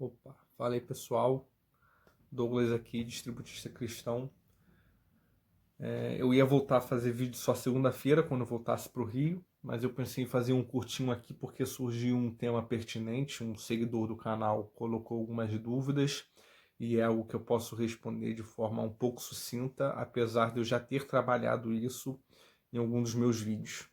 Opa, fala aí pessoal, Douglas aqui, distributista cristão. Eu ia voltar a fazer vídeo só segunda-feira, quando eu voltasse para o Rio, mas eu pensei em fazer um curtinho aqui porque surgiu um tema pertinente, um seguidor do canal colocou algumas dúvidas e é algo que eu posso responder de forma um pouco sucinta, apesar de eu já ter trabalhado isso em algum dos meus vídeos.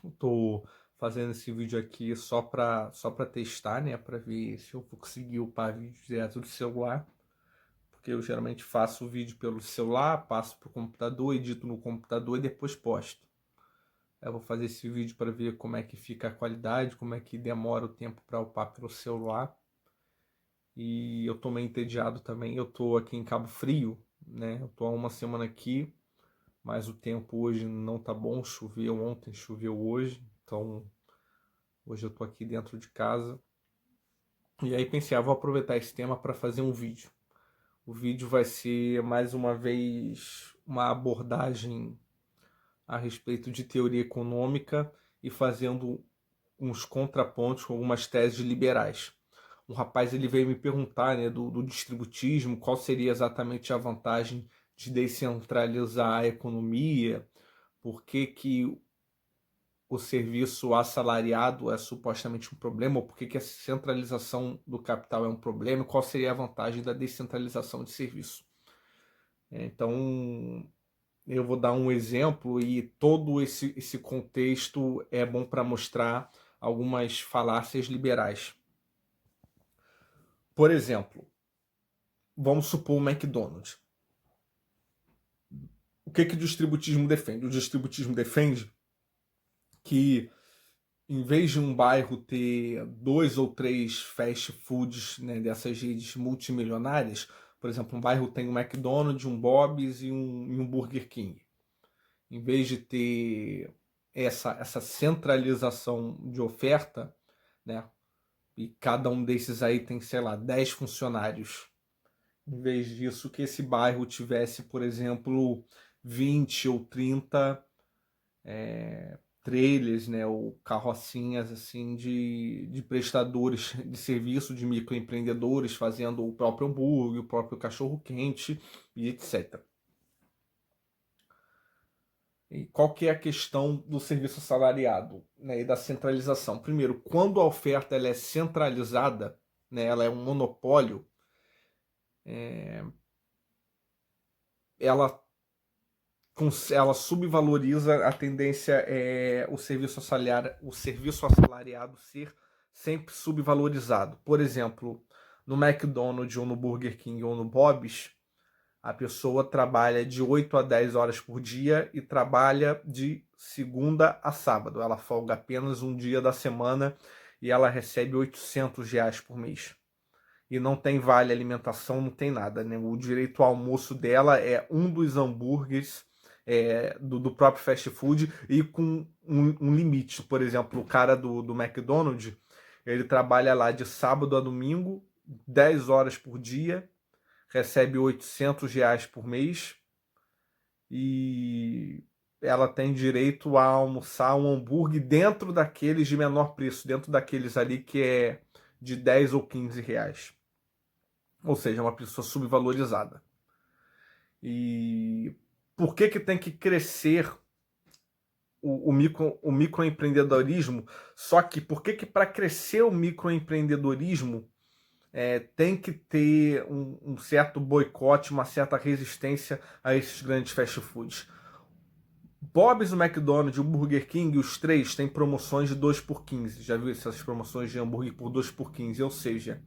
Estou fazendo esse vídeo aqui só para testar, né, para ver se eu vou conseguir upar vídeo direto do celular, porque eu geralmente faço o vídeo pelo celular, passo para o computador, edito no computador e depois posto. Eu vou fazer esse vídeo para ver como é que fica a qualidade, como é que demora o tempo para upar pelo celular. E eu tô meio entediado também, eu tô aqui em Cabo Frio, né, eu tô há uma semana aqui, mas o tempo hoje não tá bom, choveu ontem, choveu hoje, então hoje eu tô aqui dentro de casa. E aí pensei, vou aproveitar esse tema para fazer um vídeo. O vídeo vai ser mais uma vez uma abordagem a respeito de teoria econômica e fazendo uns contrapontos com algumas teses liberais. Um rapaz ele veio me perguntar, né, do distributismo, qual seria exatamente a vantagem de descentralizar a economia, por que o serviço assalariado é supostamente um problema, ou por que a centralização do capital é um problema, e qual seria a vantagem da descentralização de serviço. Então, eu vou dar um exemplo e todo esse contexto é bom para mostrar algumas falácias liberais. Por exemplo, vamos supor o McDonald's. O que o distributismo defende? O distributismo defende que em vez de um bairro ter 2 ou 3 fast foods, né, dessas redes multimilionárias, por exemplo, um bairro tem um McDonald's, um Bob's e um Burger King. Em vez de ter essa centralização de oferta, né, e cada um desses aí tem, sei lá, 10 funcionários. Em vez disso, que esse bairro tivesse, por exemplo, 20 ou 30 trailers, né, ou carrocinhas assim de prestadores de serviço, de microempreendedores fazendo o próprio hambúrguer, o próprio cachorro quente e etc. E qual que é a questão do serviço assalariado, né, e da centralização? Primeiro, quando a oferta ela é centralizada, né, ela é um monopólio, ela ela subvaloriza. A tendência é o serviço assalariado ser sempre subvalorizado. Por exemplo, no McDonald's ou no Burger King ou no Bob's, a pessoa trabalha de 8 a 10 horas por dia e trabalha de segunda a sábado. Ela folga apenas um dia da semana e ela recebe R$ 800 por mês. E não tem vale alimentação, não tem nada, né? O direito ao almoço dela é um dos hambúrgueres do próprio fast food e com um limite. Por exemplo, o cara do McDonald's, ele trabalha lá de sábado a domingo, 10 horas por dia, recebe R$ 800 por mês e ela tem direito a almoçar um hambúrguer dentro daqueles de menor preço, dentro daqueles ali que é de 10 ou 15 reais. Ou seja, uma pessoa subvalorizada. E por que tem que crescer o microempreendedorismo? Só que por que para crescer o microempreendedorismo tem que ter um certo boicote, uma certa resistência a esses grandes fast foods? Bob's, o McDonald's, o Burger King, os três têm promoções de 2 por 15. Já viu essas promoções de hambúrguer por 2 por 15? Ou seja,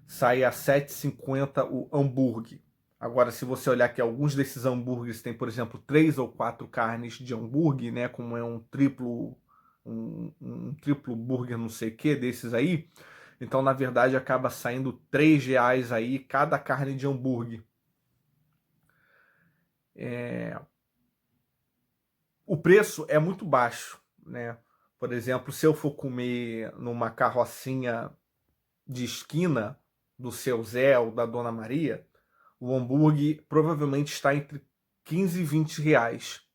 sai a R$ 7,50 o hambúrguer. Agora, se você olhar que alguns desses hambúrgueres têm, por exemplo, 3 ou 4 carnes de hambúrguer, né, como é um triplo burger não sei o que desses aí, então na verdade acaba saindo R$ 3 aí cada carne de hambúrguer. O preço é muito baixo, né? Por exemplo, se eu for comer numa carrocinha de esquina do Seu Zé ou da Dona Maria, o hambúrguer provavelmente está entre 15 e R$ 20.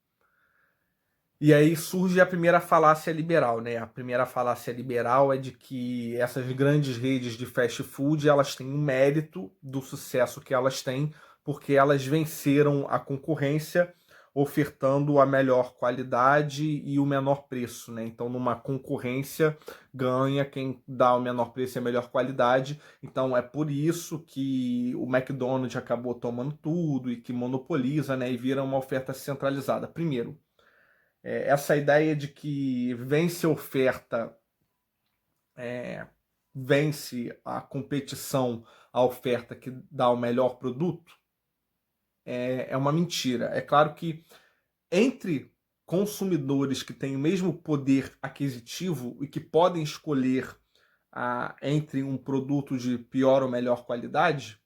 E aí surge a primeira falácia liberal, né? A primeira falácia liberal é de que essas grandes redes de fast food, elas têm o mérito do sucesso que elas têm, porque elas venceram a concorrência ofertando a melhor qualidade e o menor preço, né? Então, numa concorrência, ganha quem dá o menor preço e a melhor qualidade. Então, é por isso que o McDonald's acabou tomando tudo e que monopoliza, né? E vira uma oferta centralizada. Primeiro, essa ideia de que vence a oferta, vence a competição, a oferta que dá o melhor produto, é uma mentira. É claro que entre consumidores que têm o mesmo poder aquisitivo e que podem escolher entre um produto de pior ou melhor qualidade,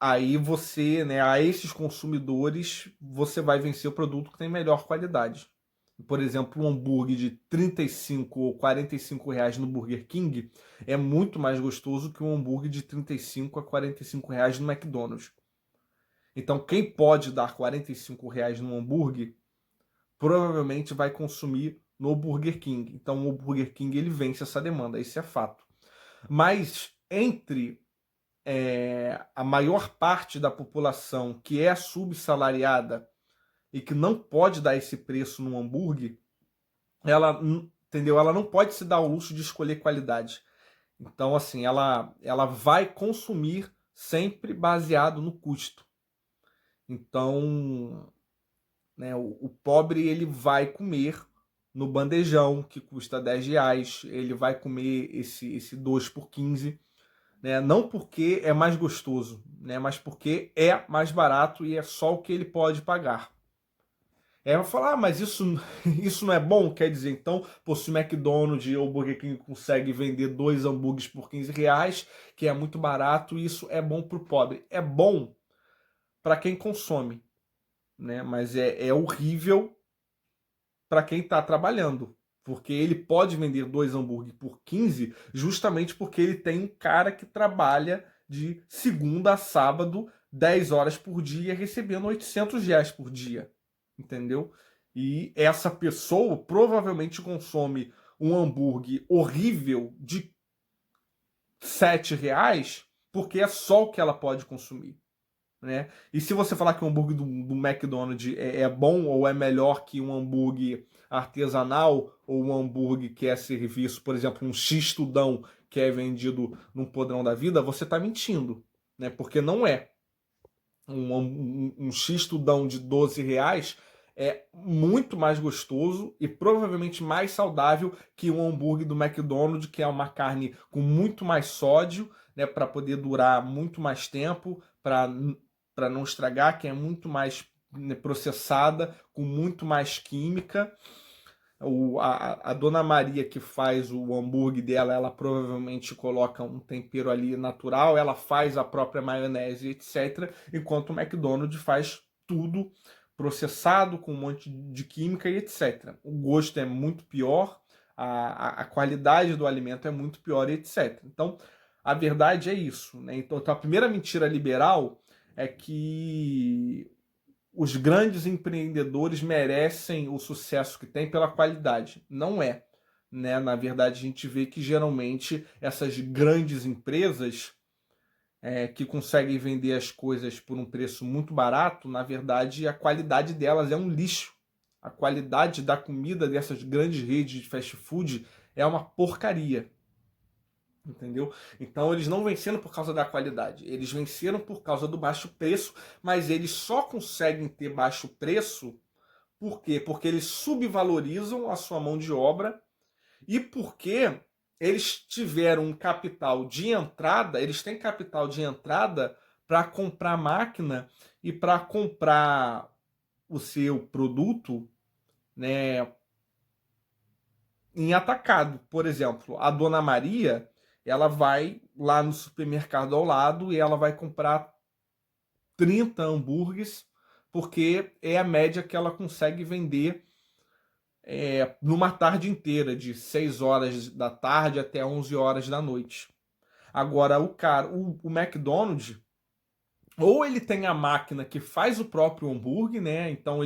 aí você, né, a esses consumidores, você vai vencer o produto que tem melhor qualidade. Por exemplo, um hambúrguer de 35 ou 45 reais no Burger King é muito mais gostoso que um hambúrguer de 35 a 45 reais no McDonald's. Então, quem pode dar 45 reais no hambúrguer, provavelmente vai consumir no Burger King. Então, o Burger King ele vence essa demanda, esse é fato. Mas entre a maior parte da população que é subsalariada e que não pode dar esse preço no hambúrguer, ela, entendeu? Ela não pode se dar o luxo de escolher qualidade. Então, assim, ela vai consumir sempre baseado no custo. Então, né, o pobre ele vai comer no bandejão que custa 10 reais, ele vai comer esse 2 por 15, né? Não porque é mais gostoso, né? Mas porque é mais barato e é só o que ele pode pagar. Vai falar, mas isso, isso não é bom? Quer dizer, então, pô, se o McDonald's ou o Burger King consegue vender 2 hambúrgueres por 15 reais, que é muito barato, isso é bom para o pobre. É bom para quem consome, né? Mas é horrível para quem está trabalhando. Porque ele pode vender 2 hambúrgueres por 15 justamente porque ele tem um cara que trabalha de segunda a sábado, 10 horas por dia, recebendo 800 reais por dia. Entendeu? E essa pessoa provavelmente consome um hambúrguer horrível de 7 reais porque é só o que ela pode consumir. Né? E se você falar que o hambúrguer do McDonald's é bom ou é melhor que um hambúrguer artesanal ou um hambúrguer que é serviço, por exemplo, um X-tudão que é vendido num podrão da vida, você está mentindo, né? Porque não é. Um X-tudão de 12 reais é muito mais gostoso e provavelmente mais saudável que um hambúrguer do McDonald's, que é uma carne com muito mais sódio, né, para poder durar muito mais tempo, para não estragar, que é muito mais, né, processada, com muito mais química. A Dona Maria que faz o hambúrguer dela, ela provavelmente coloca um tempero ali natural, ela faz a própria maionese, etc. Enquanto o McDonald's faz tudo processado, com um monte de química e etc. O gosto é muito pior, a qualidade do alimento é muito pior, etc. Então, a verdade é isso, né? Então, a primeira mentira liberal é que os grandes empreendedores merecem o sucesso que têm pela qualidade. Não é. Né? Na verdade, a gente vê que geralmente essas grandes empresas que conseguem vender as coisas por um preço muito barato, na verdade, a qualidade delas é um lixo. A qualidade da comida dessas grandes redes de fast food é uma porcaria. Entendeu? Então eles não venceram por causa da qualidade, eles venceram por causa do baixo preço, mas eles só conseguem ter baixo preço por quê? Porque eles subvalorizam a sua mão de obra e porque eles tiveram um capital de entrada, eles têm capital de entrada para comprar máquina e para comprar o seu produto, né, em atacado. Por exemplo, a Dona Maria, ela vai lá no supermercado ao lado e ela vai comprar 30 hambúrgueres, porque é a média que ela consegue vender numa tarde inteira, de 6 horas da tarde até 11 horas da noite. Agora, o McDonald's, ou ele tem a máquina que faz o próprio hambúrguer, né? Então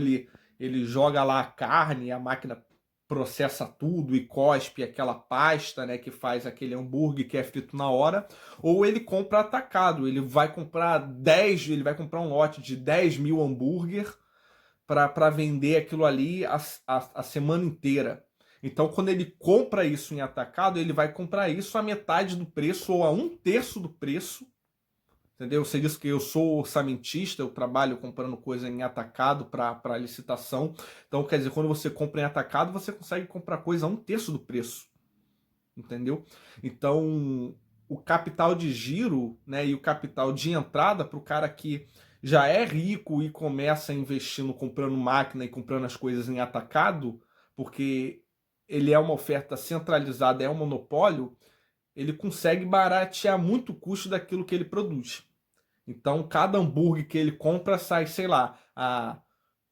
ele joga lá a carne, a máquina processa tudo e cospe aquela pasta, né, que faz aquele hambúrguer que é frito na hora, ou ele compra atacado, ele vai comprar um lote de 10 mil hambúrguer para vender aquilo ali a semana inteira. Então, quando ele compra isso em atacado, ele vai comprar isso a metade do preço ou a um terço do preço. Entendeu? Você disse que eu sou orçamentista, eu trabalho comprando coisa em atacado para licitação. Então, quer dizer, quando você compra em atacado, você consegue comprar coisa a um terço do preço. Entendeu? Então, o capital de giro, né, e o capital de entrada para o cara que já é rico e começa investindo, comprando máquina e comprando as coisas em atacado, porque ele é uma oferta centralizada, é um monopólio, ele consegue baratear muito o custo daquilo que ele produz. Então, cada hambúrguer que ele compra sai, sei lá, a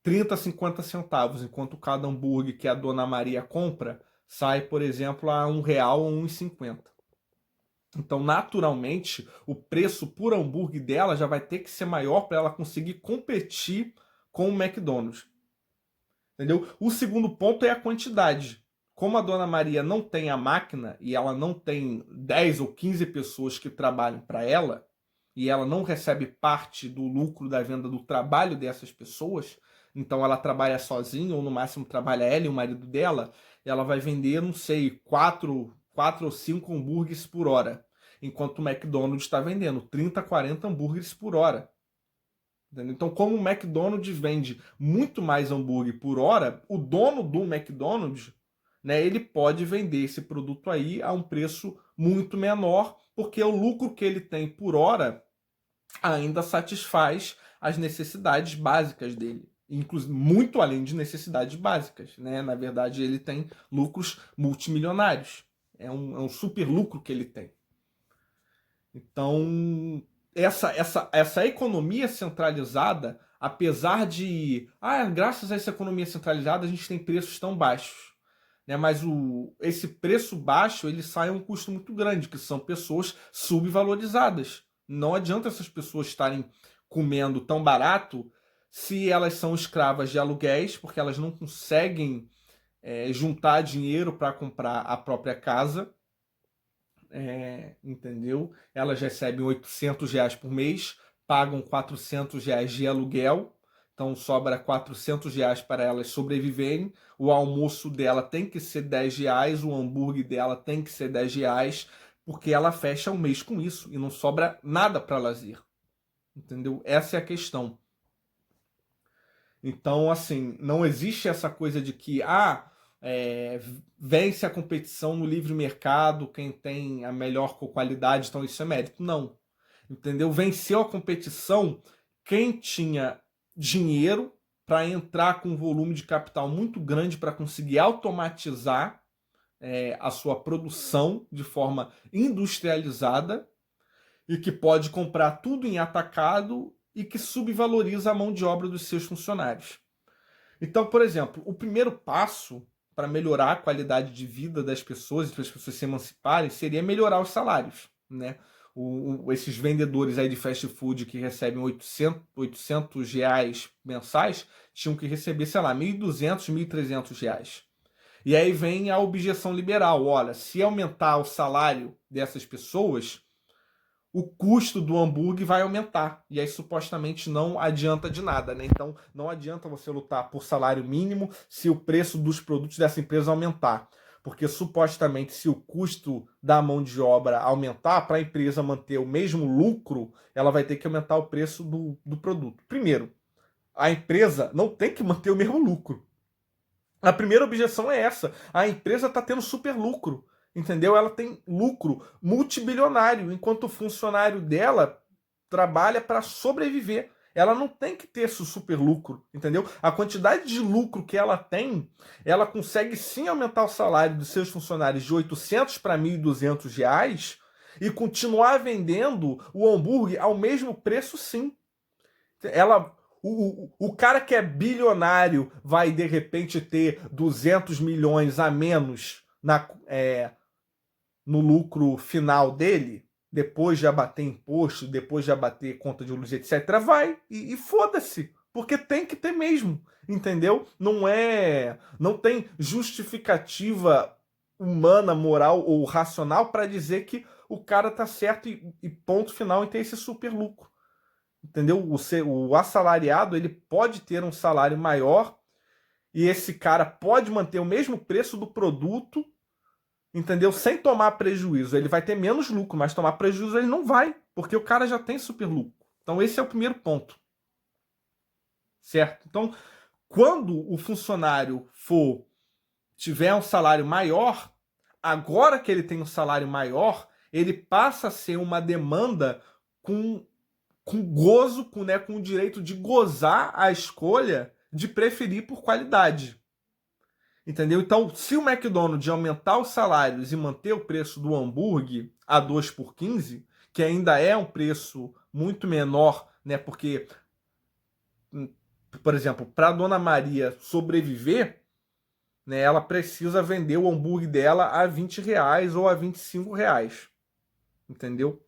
30, 50 centavos, enquanto cada hambúrguer que a Dona Maria compra sai, por exemplo, a R$ 1 ou R$ 1,50. Então, naturalmente, o preço por hambúrguer dela já vai ter que ser maior para ela conseguir competir com o McDonald's. Entendeu? O segundo ponto é a quantidade. Como a Dona Maria não tem a máquina e ela não tem 10 ou 15 pessoas que trabalham para ela, e ela não recebe parte do lucro da venda do trabalho dessas pessoas, então ela trabalha sozinha, ou no máximo trabalha ela e o marido dela, ela vai vender, não sei, quatro ou 5 hambúrgueres por hora, enquanto o McDonald's está vendendo 30, 40 hambúrgueres por hora. Entendeu? Então, como o McDonald's vende muito mais hambúrguer por hora, o dono do McDonald's, né, ele pode vender esse produto aí a um preço muito menor, porque o lucro que ele tem por hora ainda satisfaz as necessidades básicas dele. Inclusive, muito além de necessidades básicas, né? Na verdade, ele tem lucros multimilionários. É um super lucro que ele tem. Então, essa economia centralizada, apesar de, graças a essa economia centralizada, a gente tem preços tão baixos, né? Mas esse preço baixo, ele sai a um custo muito grande, que são pessoas subvalorizadas. Não adianta essas pessoas estarem comendo tão barato se elas são escravas de aluguéis, porque elas não conseguem juntar dinheiro para comprar a própria casa. Entendeu? Elas recebem R$ 800 por mês, pagam R$ 400 de aluguel, então sobra R$ 400 para elas sobreviverem. O almoço dela tem que ser R$ 10, o hambúrguer dela tem que ser R$ 10, porque ela fecha o mês com isso e não sobra nada para lazer. Entendeu? Essa é a questão. Então, assim, não existe essa coisa de que, vence a competição no livre mercado, quem tem a melhor qualidade, então isso é mérito. Não. Entendeu? Venceu a competição quem tinha dinheiro para entrar com um volume de capital muito grande para conseguir automatizar a sua produção de forma industrializada e que pode comprar tudo em atacado e que subvaloriza a mão de obra dos seus funcionários. Então, por exemplo, o primeiro passo para melhorar a qualidade de vida das pessoas e para as pessoas se emanciparem seria melhorar os salários, né? Esses vendedores aí de fast food que recebem R$ 800 mensais tinham que receber, sei lá, R$ 1.200, R$ 1.300. E aí vem a objeção liberal. Olha, se aumentar o salário dessas pessoas, o custo do hambúrguer vai aumentar. E aí supostamente não adianta de nada, né? Então não adianta você lutar por salário mínimo se o preço dos produtos dessa empresa aumentar. Porque supostamente se o custo da mão de obra aumentar, para a empresa manter o mesmo lucro, ela vai ter que aumentar o preço do produto. Primeiro, a empresa não tem que manter o mesmo lucro. A primeira objeção é essa. A empresa está tendo super lucro. Entendeu? Ela tem lucro multibilionário, enquanto o funcionário dela trabalha para sobreviver. Ela não tem que ter esse super lucro, entendeu? A quantidade de lucro que ela tem, ela consegue sim aumentar o salário dos seus funcionários de 800 para R$ 1.200 e continuar vendendo o hambúrguer ao mesmo preço, sim. O cara que é bilionário vai, de repente, ter 200 milhões a menos no lucro final dele, depois de abater imposto, depois de abater conta de luz, etc., vai. E foda-se, porque tem que ter mesmo. entendeu? Não tem justificativa humana, moral ou racional para dizer que o cara tá certo e ponto final em ter esse super lucro. Entendeu? O assalariado, ele pode ter um salário maior e esse cara pode manter o mesmo preço do produto, entendeu? Sem tomar prejuízo. Ele vai ter menos lucro, mas tomar prejuízo ele não vai, porque o cara já tem super lucro. Então esse é o primeiro ponto. Certo? Então, quando o funcionário tiver um salário maior, agora que ele tem um salário maior, ele passa a ser uma demanda com gozo, com o direito de gozar a escolha de preferir por qualidade. Entendeu? Então, se o McDonald's aumentar os salários e manter o preço do hambúrguer a 2 por 15, que ainda é um preço muito menor, né? Porque, por exemplo, para a Dona Maria sobreviver, né, ela precisa vender o hambúrguer dela a R$ 20 ou a R$ 25. Entendeu?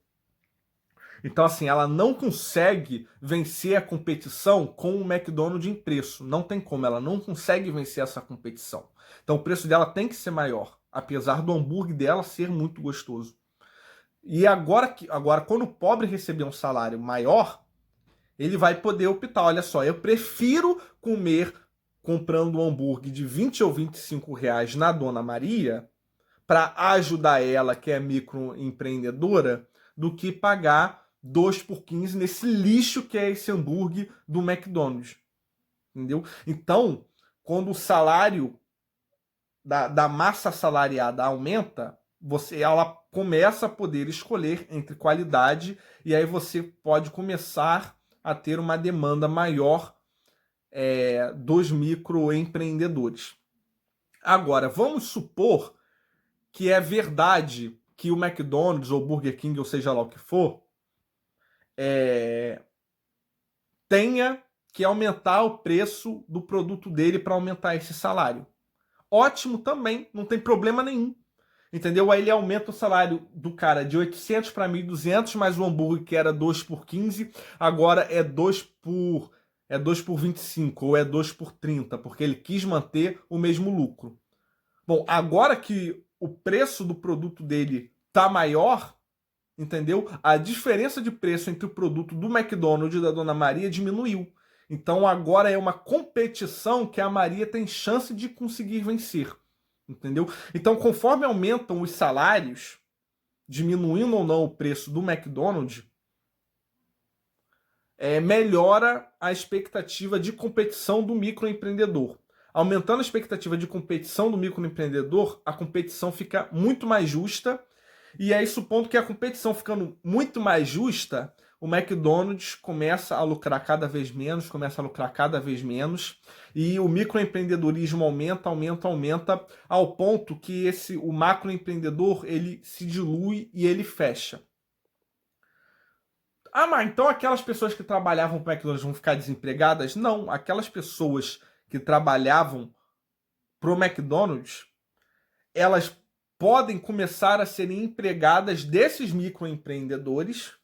Então, assim, ela não consegue vencer a competição com o McDonald's em preço. Não tem como, ela não consegue vencer essa competição. Então, o preço dela tem que ser maior, apesar do hambúrguer dela ser muito gostoso. E agora, quando o pobre receber um salário maior, ele vai poder optar. Olha só, eu prefiro comer comprando um hambúrguer de 20 ou R$ 25 na Dona Maria para ajudar ela, que é microempreendedora, do que pagar 2 por 15 nesse lixo que é esse hambúrguer do McDonald's. Entendeu? Então, quando o salário da massa salariada aumenta, ela começa a poder escolher entre qualidade e aí você pode começar a ter uma demanda maior dos microempreendedores. Agora, vamos supor que é verdade que o McDonald's ou Burger King, ou seja lá o que for, tenha que aumentar o preço do produto dele para aumentar esse salário. Ótimo também, não tem problema nenhum. Entendeu? Aí ele aumenta o salário do cara de 800 para 1.200, mas o hambúrguer que era 2 por 15, agora é 2 por 25 ou é 2 por 30, porque ele quis manter o mesmo lucro. Bom, agora que o preço do produto dele tá maior, entendeu? A diferença de preço entre o produto do McDonald's e da Dona Maria diminuiu. Então agora é uma competição que a Maria tem chance de conseguir vencer. Entendeu? Então, conforme aumentam os salários, diminuindo ou não o preço do McDonald's, melhora a expectativa de competição do microempreendedor. Aumentando a expectativa de competição do microempreendedor, a competição fica muito mais justa. E aí, supondo que a competição ficando muito mais justa, o McDonald's começa a lucrar cada vez menos, e o microempreendedorismo aumenta, ao ponto que o macroempreendedor ele se dilui e ele fecha. Ah, mas então aquelas pessoas que trabalhavam para o McDonald's vão ficar desempregadas? Não, aquelas pessoas que trabalhavam para o McDonald's, elas podem começar a serem empregadas desses microempreendedores,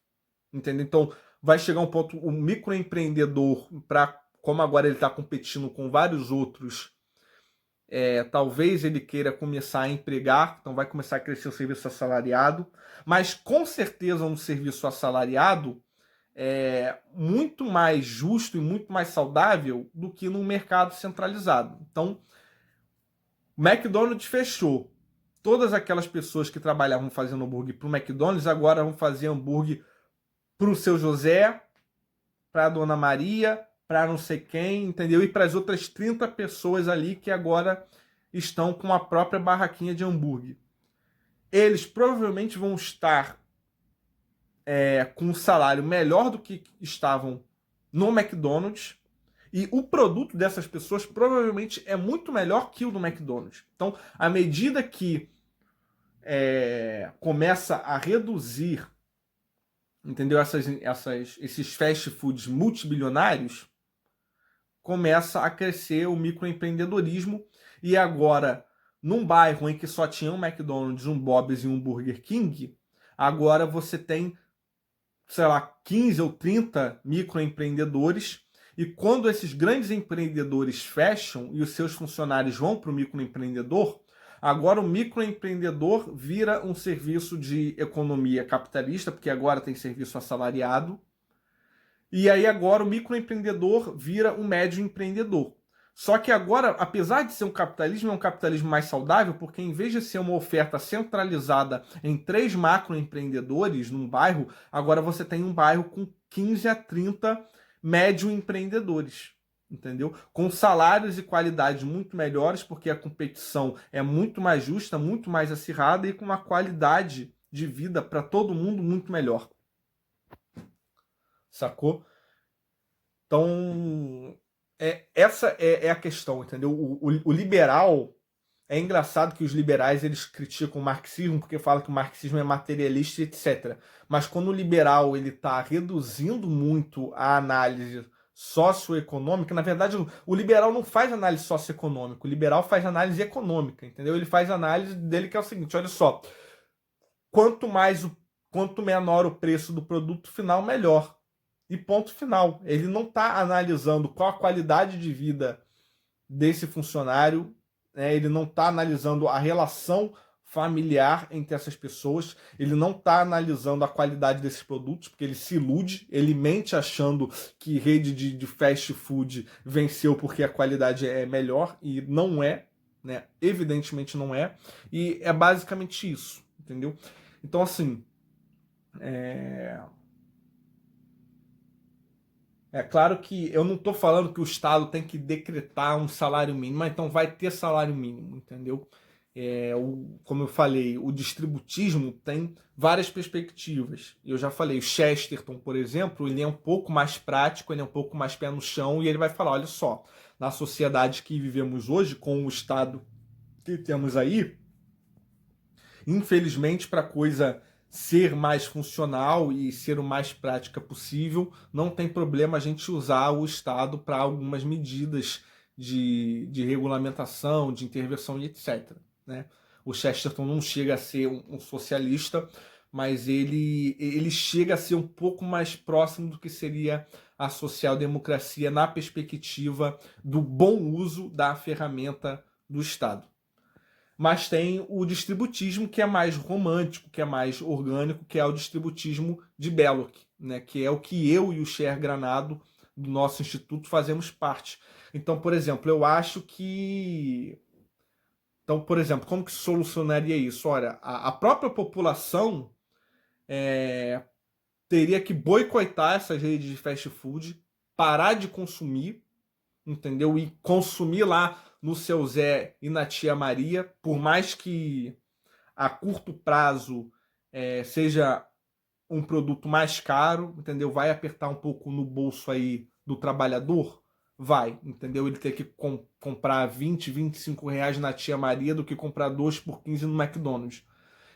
entendeu? Então, vai chegar um ponto, o microempreendedor, como agora ele está competindo com vários outros, talvez ele queira começar a empregar, então vai começar a crescer o serviço assalariado, mas com certeza um serviço assalariado é muito mais justo e muito mais saudável do que num mercado centralizado. Então, o McDonald's fechou. Todas aquelas pessoas que trabalhavam fazendo hambúrguer para o McDonald's agora vão fazer hambúrguer para o seu José, para a Dona Maria, para não sei quem, entendeu? E para as outras 30 pessoas ali que agora estão com a própria barraquinha de hambúrguer. Eles provavelmente vão estar com um salário melhor do que estavam no McDonald's, e o produto dessas pessoas provavelmente é muito melhor que o do McDonald's. Então, à medida que começa a reduzir, entendeu? Esses fast foods multibilionários, começa a crescer o microempreendedorismo. E agora, num bairro em que só tinha um McDonald's, um Bob's e um Burger King, agora você tem, sei lá, 15 ou 30 microempreendedores. E quando esses grandes empreendedores fecham e os seus funcionários vão para o microempreendedor, agora o microempreendedor vira um serviço de economia capitalista, porque agora tem serviço assalariado. E aí agora o microempreendedor vira um médio empreendedor. Só que agora, apesar de ser um capitalismo, é um capitalismo mais saudável, porque em vez de ser uma oferta centralizada em 3 macroempreendedores num bairro, agora você tem um bairro com 15 a 30 médio empreendedores. Entendeu? Com salários e qualidades muito melhores, porque a competição é muito mais justa, muito mais acirrada e com uma qualidade de vida para todo mundo muito melhor. Sacou? Então, essa é a questão, entendeu? O liberal, é engraçado que os liberais eles criticam o marxismo porque falam que o marxismo é materialista, etc. Mas quando o liberal ele está reduzindo muito a análise socioeconômica, na verdade o liberal não faz análise socioeconômica, o liberal faz análise econômica, entendeu? Ele faz análise dele que é o seguinte, olha só, quanto menor o preço do produto final, melhor. E ponto final. Ele não está analisando qual a qualidade de vida desse funcionário, né? Ele não está analisando a relação familiar entre essas pessoas, ele não está analisando a qualidade desses produtos, porque ele se ilude, ele mente achando que rede de fast food venceu porque a qualidade é melhor, e não é, né? Evidentemente não é, e é basicamente isso, entendeu? Então, assim, é claro que eu não estou falando que o Estado tem que decretar um salário mínimo, mas então vai ter salário mínimo, entendeu? Como eu falei, o distributismo tem várias perspectivas. Eu já falei, o Chesterton, por exemplo, ele é um pouco mais prático, ele é um pouco mais pé no chão, e ele vai falar, olha só, na sociedade que vivemos hoje, com o Estado que temos aí, infelizmente, para a coisa ser mais funcional e ser o mais prática possível, não tem problema a gente usar o Estado para algumas medidas de regulamentação, de intervenção e etc. Né? O Chesterton não chega a ser um socialista, mas ele chega a ser um pouco mais próximo do que seria a social-democracia na perspectiva do bom uso da ferramenta do Estado. Mas tem o distributismo que é mais romântico, que é mais orgânico, que é o distributismo de Belloc, né? Que é o que eu e o Cher Granado, do nosso instituto, fazemos parte. Então, por exemplo, eu acho que... Então, por exemplo, como que solucionaria isso? Olha, a própria população teria que boicotar essas redes de fast food, parar de consumir, entendeu? E consumir lá no seu Zé e na tia Maria, por mais que a curto prazo seja um produto mais caro, entendeu? Vai apertar um pouco no bolso aí do trabalhador? Vai, entendeu? Ele ter que comprar 20, 25 reais na tia Maria do que comprar 2 por 15 no McDonald's,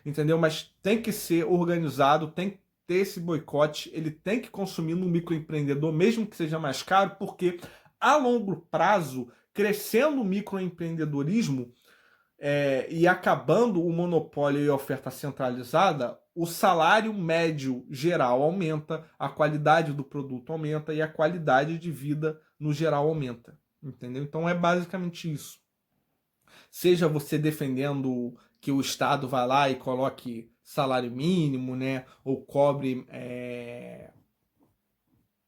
entendeu? Mas tem que ser organizado, tem que ter esse boicote, ele tem que consumir no microempreendedor, mesmo que seja mais caro, porque a longo prazo, crescendo o microempreendedorismo e acabando o monopólio e a oferta centralizada, o salário médio geral aumenta, a qualidade do produto aumenta e a qualidade de vida no geral aumenta. Entendeu? Então é basicamente isso. Seja você defendendo que o Estado vá lá e coloque salário mínimo, né, ou cobre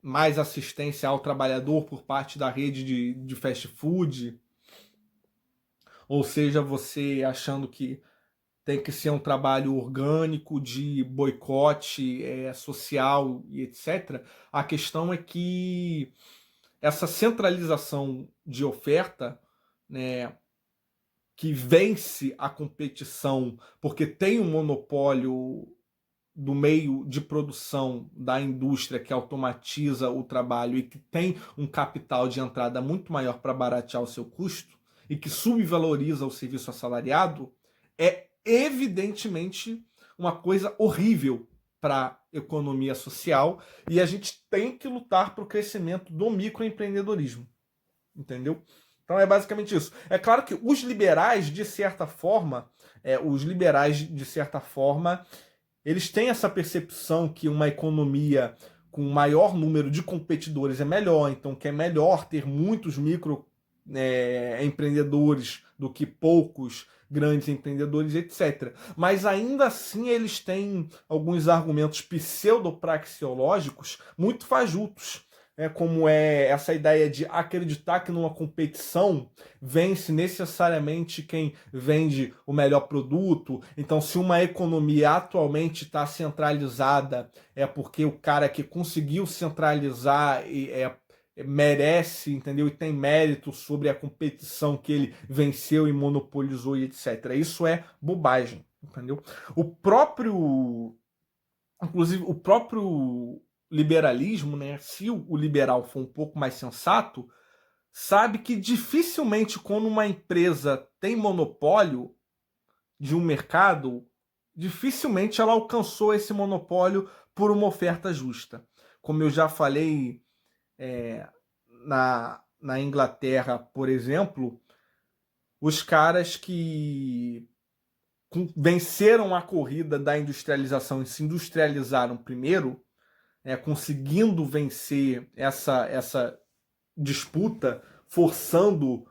mais assistência ao trabalhador por parte da rede de fast food, ou seja, você achando que tem que ser um trabalho orgânico de boicote social e etc. A questão é que essa centralização de oferta, né, que vence a competição porque tem um monopólio do meio de produção da indústria que automatiza o trabalho e que tem um capital de entrada muito maior para baratear o seu custo e que subvaloriza o serviço assalariado, é evidentemente uma coisa horrível para a economia social, e a gente tem que lutar para o crescimento do microempreendedorismo, entendeu? Então é basicamente isso. É claro que os liberais, de certa forma, eles têm essa percepção que uma economia com maior número de competidores é melhor, então que é melhor ter muitos empreendedores do que poucos grandes empreendedores, etc. Mas ainda assim eles têm alguns argumentos pseudopraxeológicos muito fajutos, como é essa ideia de acreditar que numa competição vence necessariamente quem vende o melhor produto. Então, se uma economia atualmente está centralizada, é porque o cara que conseguiu centralizar merece, entendeu? E tem mérito sobre a competição que ele venceu e monopolizou e etc. Isso é bobagem, entendeu? Inclusive, o próprio liberalismo, né? Se o liberal for um pouco mais sensato, sabe que dificilmente quando uma empresa tem monopólio de um mercado, dificilmente ela alcançou esse monopólio por uma oferta justa. Como eu já falei, na Inglaterra, por exemplo, os caras que venceram a corrida da industrialização e se industrializaram primeiro, conseguindo vencer essa disputa, forçando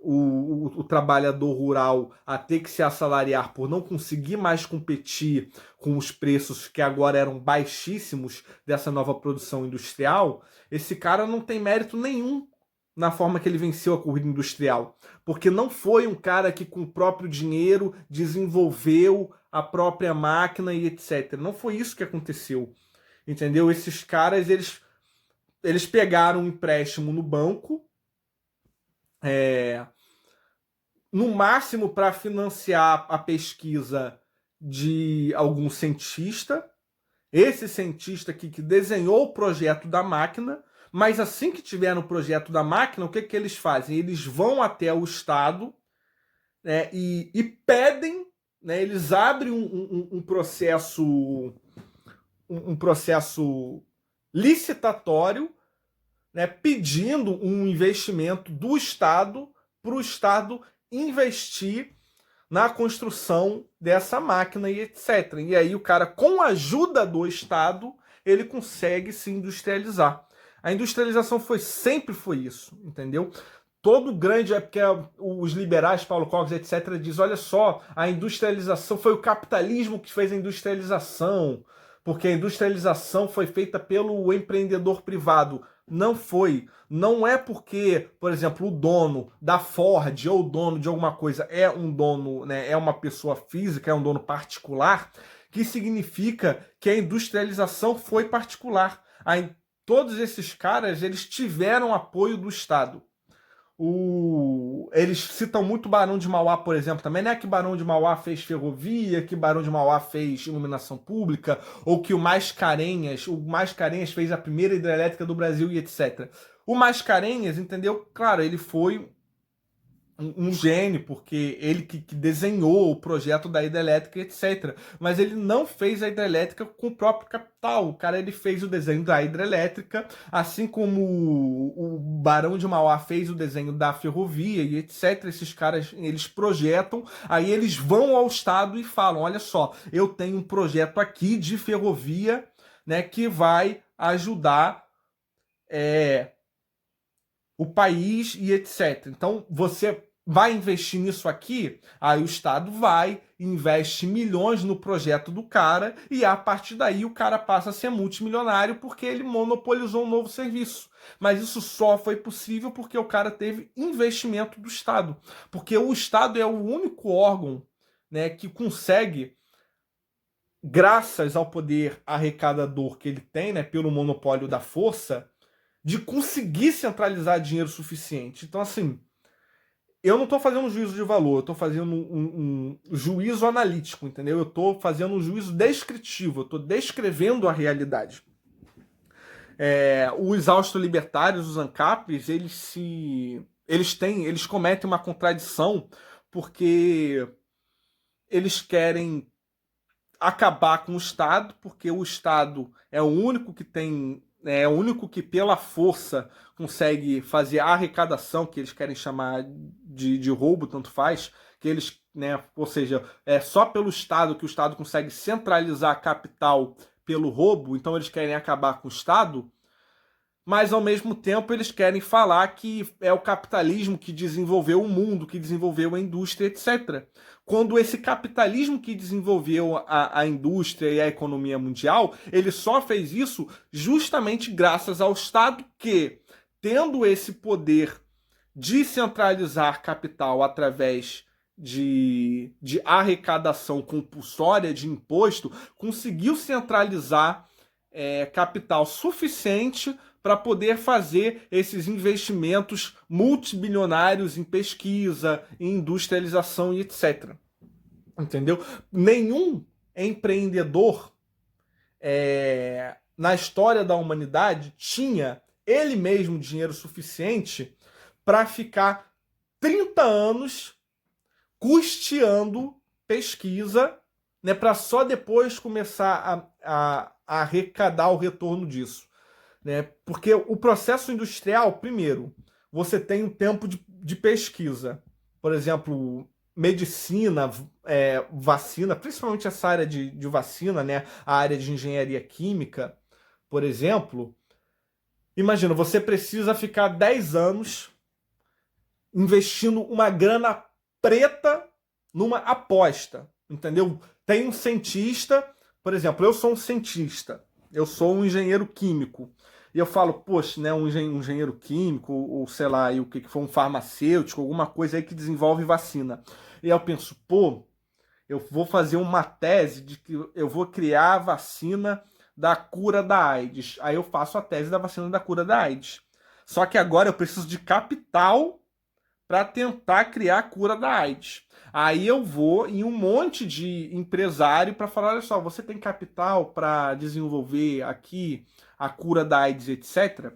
o trabalhador rural a ter que se assalariar por não conseguir mais competir com os preços que agora eram baixíssimos dessa nova produção industrial, esse cara não tem mérito nenhum na forma que ele venceu a corrida industrial, porque não foi um cara que com o próprio dinheiro desenvolveu a própria máquina e etc. Não foi isso que aconteceu, entendeu? Esses caras, eles pegaram um empréstimo no banco, no máximo para financiar a pesquisa de algum cientista, esse cientista aqui que desenhou o projeto da máquina, mas assim que tiver no projeto da máquina, o que eles fazem? Eles vão até o Estado, e pedem, eles abrem um processo licitatório, pedindo um investimento do Estado para o Estado investir na construção dessa máquina e etc. E aí o cara, com a ajuda do Estado, ele consegue se industrializar. A industrialização sempre foi isso, entendeu? Todo grande, porque os liberais, Paulo Cogos, etc., diz, olha só, a industrialização foi o capitalismo que fez a industrialização, porque a industrialização foi feita pelo empreendedor privado. Não foi. Não é porque, por exemplo, o dono da Ford ou o dono de alguma coisa é um dono, é uma pessoa física, é um dono particular, que significa que a industrialização foi particular. Todos esses caras, eles tiveram apoio do Estado. Eles citam muito Barão de Mauá, por exemplo, também. Não é que Barão de Mauá fez ferrovia, que Barão de Mauá fez iluminação pública, ou que o Mascarenhas fez a primeira hidrelétrica do Brasil e etc. O Mascarenhas, entendeu? Claro, ele foi um gênio, porque ele que desenhou o projeto da hidrelétrica, etc. Mas ele não fez a hidrelétrica com o próprio capital. O cara, ele fez o desenho da hidrelétrica, assim como o Barão de Mauá fez o desenho da ferrovia e etc. Esses caras, eles projetam, aí eles vão ao Estado e falam, olha só, eu tenho um projeto aqui de ferrovia, que vai ajudar o país e etc. Então, você vai investir nisso aqui? Aí o Estado vai, investe milhões no projeto do cara e a partir daí o cara passa a ser multimilionário porque ele monopolizou um novo serviço. Mas isso só foi possível porque o cara teve investimento do Estado. Porque o Estado é o único órgão, que consegue, graças ao poder arrecadador que ele tem, pelo monopólio da força, de conseguir centralizar dinheiro suficiente. Então, assim, eu não estou fazendo um juízo de valor, eu estou fazendo um juízo analítico, entendeu? Eu estou fazendo um juízo descritivo, eu estou descrevendo a realidade. Os austro-libertários, os ANCAPs, eles cometem uma contradição porque eles querem acabar com o Estado, porque o Estado é o único que tem... É o único que, pela força, consegue fazer a arrecadação, que eles querem chamar de roubo, tanto faz, que eles, ou seja, é só pelo Estado que o Estado consegue centralizar a capital pelo roubo, então eles querem acabar com o Estado, mas ao mesmo tempo eles querem falar que é o capitalismo que desenvolveu o mundo, que desenvolveu a indústria, etc. Quando esse capitalismo que desenvolveu a indústria e a economia mundial, ele só fez isso justamente graças ao Estado que, tendo esse poder de centralizar capital através de arrecadação compulsória de imposto, conseguiu centralizar capital suficiente para poder fazer esses investimentos multibilionários em pesquisa, em industrialização e etc. Entendeu? Nenhum empreendedor na história da humanidade tinha ele mesmo dinheiro suficiente para ficar 30 anos custeando pesquisa, né, para só depois começar a arrecadar o retorno disso. Né? Porque o processo industrial, primeiro, você tem um tempo de pesquisa. Por exemplo, medicina, vacina, principalmente essa área de vacina, né? A área de engenharia química, por exemplo. Imagina, você precisa ficar 10 anos investindo uma grana preta numa aposta, entendeu? Tem um cientista, por exemplo, eu sou um cientista, eu sou um engenheiro químico, e eu falo, poxa, né, um engenheiro químico, ou sei lá, e o que for, um farmacêutico, alguma coisa aí que desenvolve vacina. E aí eu penso, pô, eu vou fazer uma tese de que eu vou criar a vacina da cura da AIDS. Aí eu faço a tese da vacina da cura da AIDS. Só que agora eu preciso de capital para tentar criar a cura da AIDS. Aí eu vou em um monte de empresário para falar, olha só, você tem capital para desenvolver aqui a cura da AIDS, etc.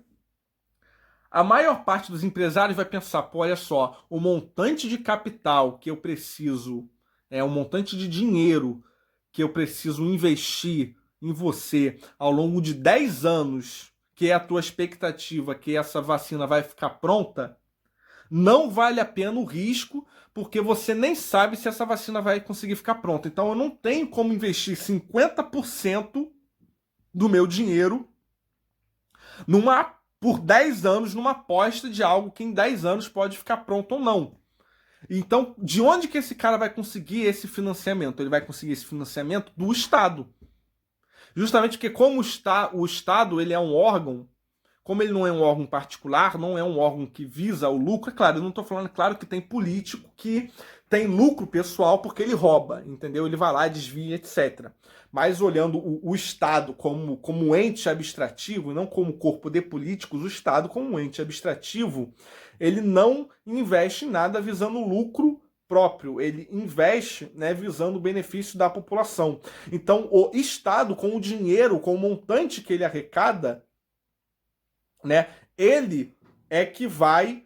A maior parte dos empresários vai pensar, pô, olha só, o montante de capital que eu preciso, o montante de dinheiro que eu preciso investir em você ao longo de 10 anos, que é a tua expectativa que essa vacina vai ficar pronta, não vale a pena o risco, porque você nem sabe se essa vacina vai conseguir ficar pronta. Então eu não tenho como investir 50% do meu dinheiro por 10 anos numa aposta de algo que em 10 anos pode ficar pronto ou não. Então, de onde que esse cara vai conseguir esse financiamento? Ele vai conseguir esse financiamento do Estado. Justamente porque como o Estado ele é um órgão, como ele não é um órgão particular, não é um órgão que visa o lucro, é claro, eu não estou falando, claro que tem político que tem lucro pessoal porque ele rouba, entendeu? Ele vai lá, desvia, etc. Mas olhando o Estado como ente abstrativo, não como corpo de políticos, o Estado como ente abstrativo, ele não investe em nada visando lucro próprio, ele investe, né, visando o benefício da população. Então, o Estado, com o dinheiro, com o montante que ele arrecada, né, ele é que vai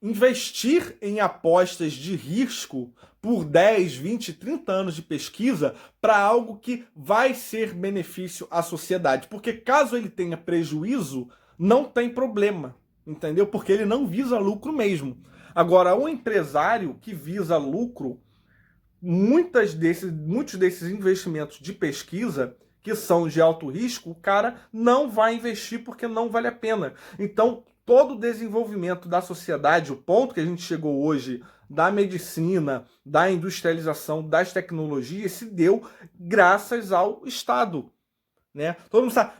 investir em apostas de risco por 10, 20, 30 anos de pesquisa para algo que vai ser benefício à sociedade. Porque caso ele tenha prejuízo, não tem problema, entendeu? Porque ele não visa lucro mesmo. Agora, um empresário que visa lucro, muitos desses investimentos de pesquisa que são de alto risco, o cara não vai investir porque não vale a pena. Então, todo o desenvolvimento da sociedade, o ponto que a gente chegou hoje, da medicina, da industrialização, das tecnologias, se deu graças ao Estado. Né? Todo mundo sabe,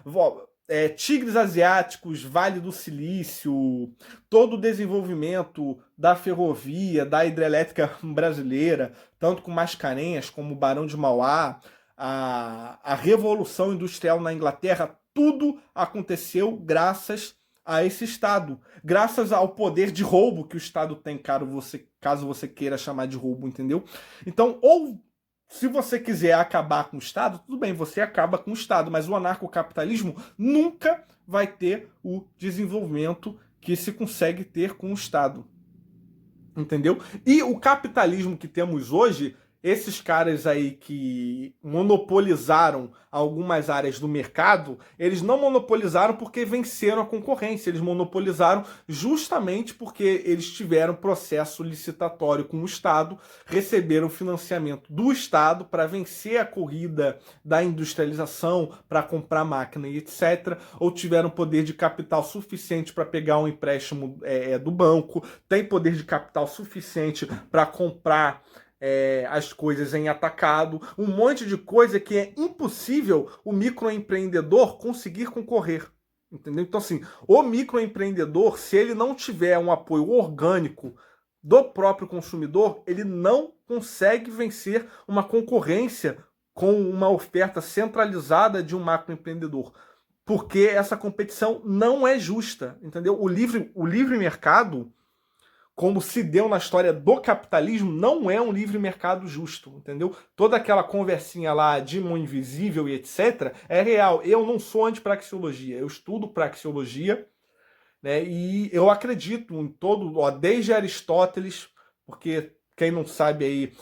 tigres asiáticos, Vale do Silício, todo o desenvolvimento da ferrovia, da hidrelétrica brasileira, tanto com Mascarenhas como Barão de Mauá, a Revolução Industrial na Inglaterra, tudo aconteceu graças a esse Estado, graças ao poder de roubo que o Estado tem, caso você queira chamar de roubo, entendeu? Então, ou se você quiser acabar com o Estado, tudo bem, você acaba com o Estado, mas o anarcocapitalismo nunca vai ter o desenvolvimento que se consegue ter com o Estado, entendeu? E o capitalismo que temos hoje, esses caras aí que monopolizaram algumas áreas do mercado, eles não monopolizaram porque venceram a concorrência, eles monopolizaram justamente porque eles tiveram processo licitatório com o Estado, receberam financiamento do Estado para vencer a corrida da industrialização, para comprar máquina e etc., ou tiveram poder de capital suficiente para pegar um empréstimo do banco, tem poder de capital suficiente para comprar as coisas em atacado, um monte de coisa que é impossível o microempreendedor conseguir concorrer. Entendeu? Então, assim, o microempreendedor, se ele não tiver um apoio orgânico do próprio consumidor, ele não consegue vencer uma concorrência com uma oferta centralizada de um macroempreendedor. Porque essa competição não é justa, entendeu? O livre mercado, como se deu na história do capitalismo, não é um livre mercado justo, entendeu? Toda aquela conversinha lá de mão invisível e etc. é real. Eu não sou anti-praxeologia, eu estudo praxeologia, né? E eu acredito em todo, desde Aristóteles, porque quem não sabe aí,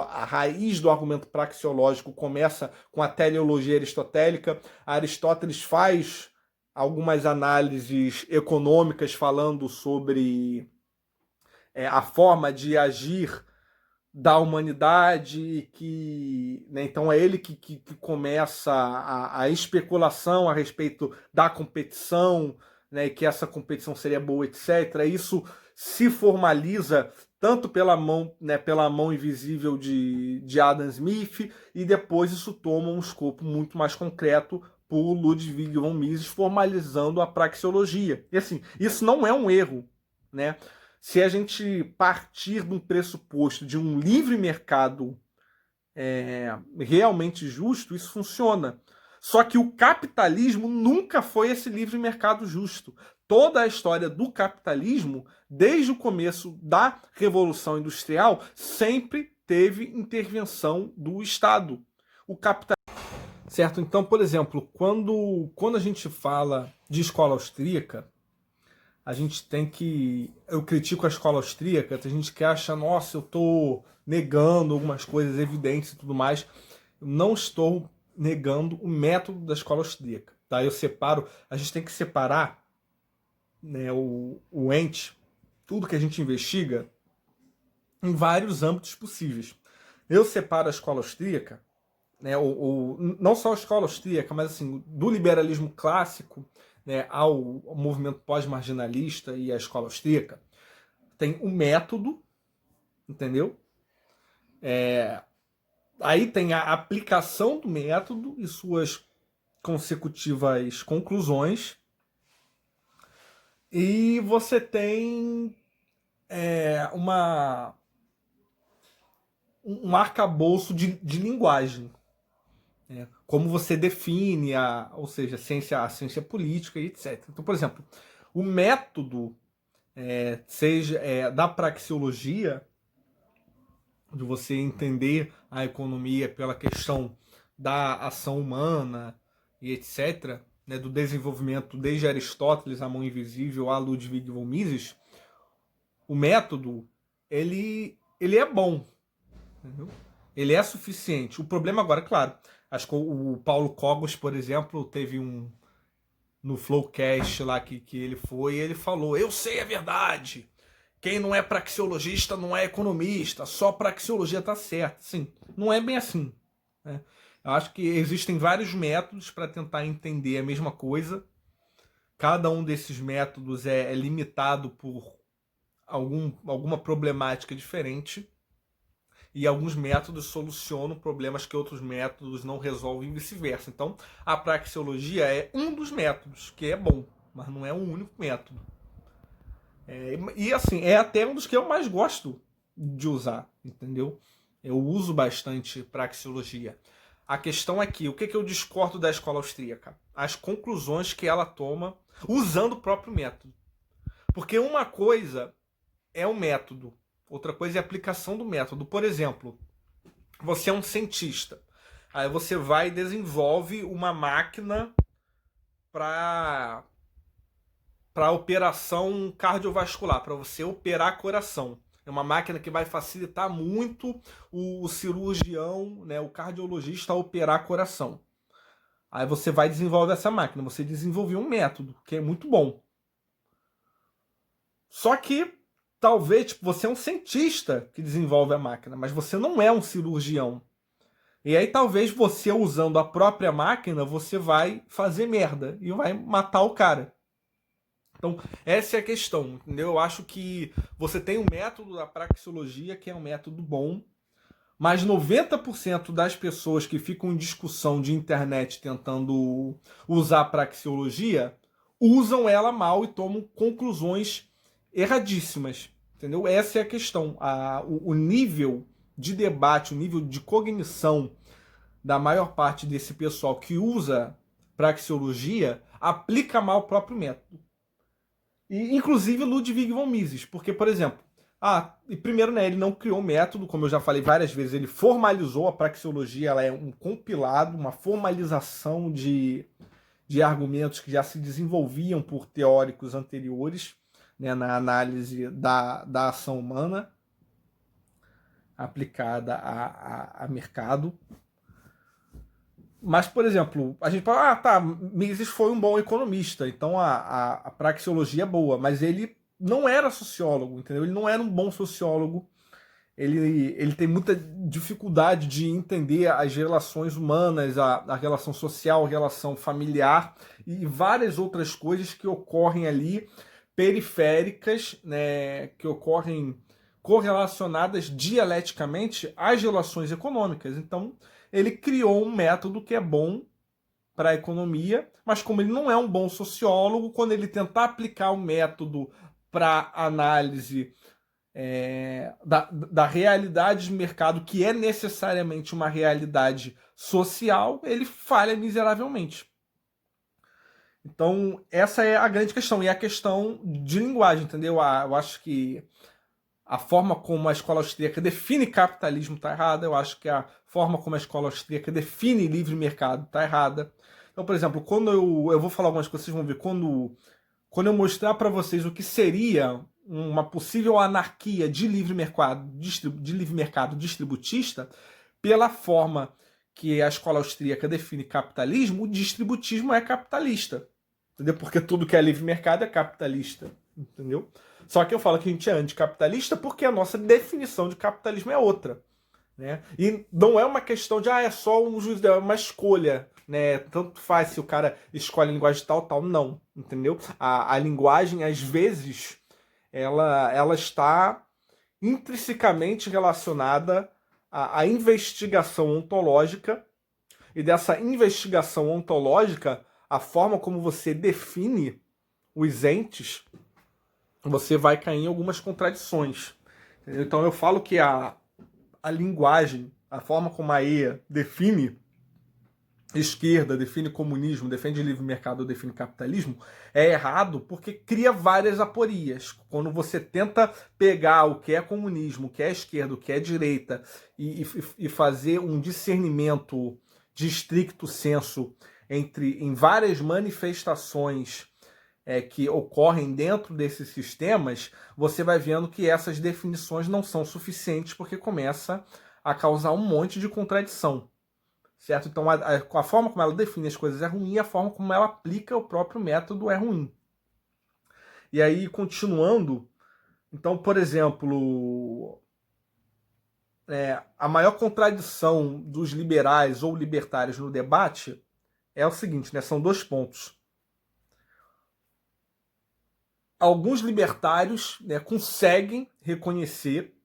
a raiz do argumento praxeológico começa com a teleologia aristotélica. Aristóteles faz algumas análises econômicas falando sobre a forma de agir da humanidade, né, então é ele que começa a especulação a respeito da competição, né, e que essa competição seria boa, etc. Isso se formaliza tanto pela mão invisível de Adam Smith, e depois isso toma um escopo muito mais concreto por Ludwig von Mises, formalizando a praxeologia. E assim, isso não é um erro, né? Se a gente partir de um pressuposto de um livre mercado realmente justo, isso funciona. Só que o capitalismo nunca foi esse livre mercado justo. Toda a história do capitalismo, desde o começo da Revolução Industrial, sempre teve intervenção do Estado. O capitalismo, certo? Então, por exemplo, quando a gente fala de escola austríaca, a gente tem que... Eu critico a escola austríaca, tem gente que acha, nossa, eu estou negando algumas coisas evidentes e tudo mais. Eu não estou negando o método da escola austríaca. Tá? Eu separo... A gente tem que separar, né, o ente, tudo que a gente investiga, em vários âmbitos possíveis. Eu separo a escola austríaca, né, não só a escola austríaca, mas assim, do liberalismo clássico, né, ao movimento pós-marginalista e à escola austríaca, tem o método, entendeu? Aí tem a aplicação do método e suas consecutivas conclusões, e você tem um arcabouço de linguagem. Como você define ou seja, a ciência política e etc. Então, por exemplo, o método da praxeologia, de você entender a economia pela questão da ação humana e etc., né, do desenvolvimento desde Aristóteles, a mão invisível, a Ludwig von Mises, o método, ele é bom, entendeu? Ele é suficiente. O problema agora, claro, acho que o Paulo Cogos, por exemplo, teve no Flowcast lá que ele foi, e ele falou, eu sei a verdade, quem não é praxeologista não é economista, só praxeologia tá certa. Sim, não é bem assim, né? Eu acho que existem vários métodos para tentar entender a mesma coisa. Cada um desses métodos é limitado por alguma problemática diferente, e alguns métodos solucionam problemas que outros métodos não resolvem e vice-versa. Então, a praxeologia é um dos métodos, que é bom, mas não é o único método. E assim, é até um dos que eu mais gosto de usar, entendeu? Eu uso bastante praxeologia. A questão é que, o que eu discordo da escola austríaca? As conclusões que ela toma usando o próprio método. Porque uma coisa é o método, outra coisa é a aplicação do método. Por exemplo, você é um cientista. Aí você vai e desenvolve uma máquina para operação cardiovascular, para você operar coração. É uma máquina que vai facilitar muito o cirurgião, né, o cardiologista a operar coração. Aí você vai desenvolver essa máquina. Você desenvolveu um método que é muito bom. Só que talvez tipo, você é um cientista que desenvolve a máquina, mas você não é um cirurgião. E aí talvez você usando a própria máquina, você vai fazer merda e vai matar o cara. Então, essa é a questão, entendeu? Eu acho que você tem um método da praxeologia que é um método bom, mas 90% das pessoas que ficam em discussão de internet tentando usar a praxeologia usam ela mal e tomam conclusões erradíssimas, entendeu? Essa é a questão. O nível de debate, o nível de cognição da maior parte desse pessoal que usa praxeologia aplica mal o próprio método. E, inclusive Ludwig von Mises, porque, por exemplo, e primeiro, né, ele não criou um método, como eu já falei várias vezes, ele formalizou a praxeologia, ela é um compilado, uma formalização de argumentos que já se desenvolviam por teóricos anteriores, né, na análise da ação humana aplicada a mercado. Mas, por exemplo, a gente fala, tá, Mises foi um bom economista, então a praxeologia é boa, mas ele não era sociólogo, entendeu? Ele não era um bom sociólogo, ele tem muita dificuldade de entender as relações humanas, a relação social, a relação familiar e várias outras coisas que ocorrem ali, periféricas, né, que ocorrem correlacionadas dialeticamente às relações econômicas. Então, ele criou um método que é bom para a economia, mas como ele não é um bom sociólogo, quando ele tentar aplicar o método para análise da realidade de mercado, que é necessariamente uma realidade social, ele falha miseravelmente. Então, essa é a grande questão, e a questão de linguagem, entendeu? Eu acho que a forma como a escola austríaca define capitalismo está errada, eu acho que a forma como a escola austríaca define livre mercado está errada. Então, por exemplo, quando eu vou falar algumas coisas, vocês vão ver, quando eu mostrar para vocês o que seria uma possível anarquia de livre mercado distributista, pela forma que a escola austríaca define capitalismo, o distributismo é capitalista. Entendeu? Porque tudo que é livre mercado é capitalista. Entendeu? Só que eu falo que a gente é anticapitalista porque a nossa definição de capitalismo é outra. Né? E não é uma questão de é só um juízo, é uma escolha. Né? Tanto faz se o cara escolhe a linguagem tal. Não. Entendeu? A linguagem, às vezes, ela está intrinsecamente relacionada à investigação ontológica, e dessa investigação ontológica, a forma como você define os entes, você vai cair em algumas contradições. Entendeu? Então eu falo que a linguagem, a forma como a EA define esquerda, define comunismo, defende livre mercado, define capitalismo, é errado porque cria várias aporias. Quando você tenta pegar o que é comunismo, o que é esquerda, o que é direita e fazer um discernimento de estricto senso em várias manifestações que ocorrem dentro desses sistemas, você vai vendo que essas definições não são suficientes porque começa a causar um monte de contradição. Certo? Então, a forma como ela define as coisas é ruim e a forma como ela aplica o próprio método é ruim. E aí, continuando, então, por exemplo, a maior contradição dos liberais ou libertários no debate é o seguinte, né? São dois pontos. Alguns libertários, né, conseguem reconhecer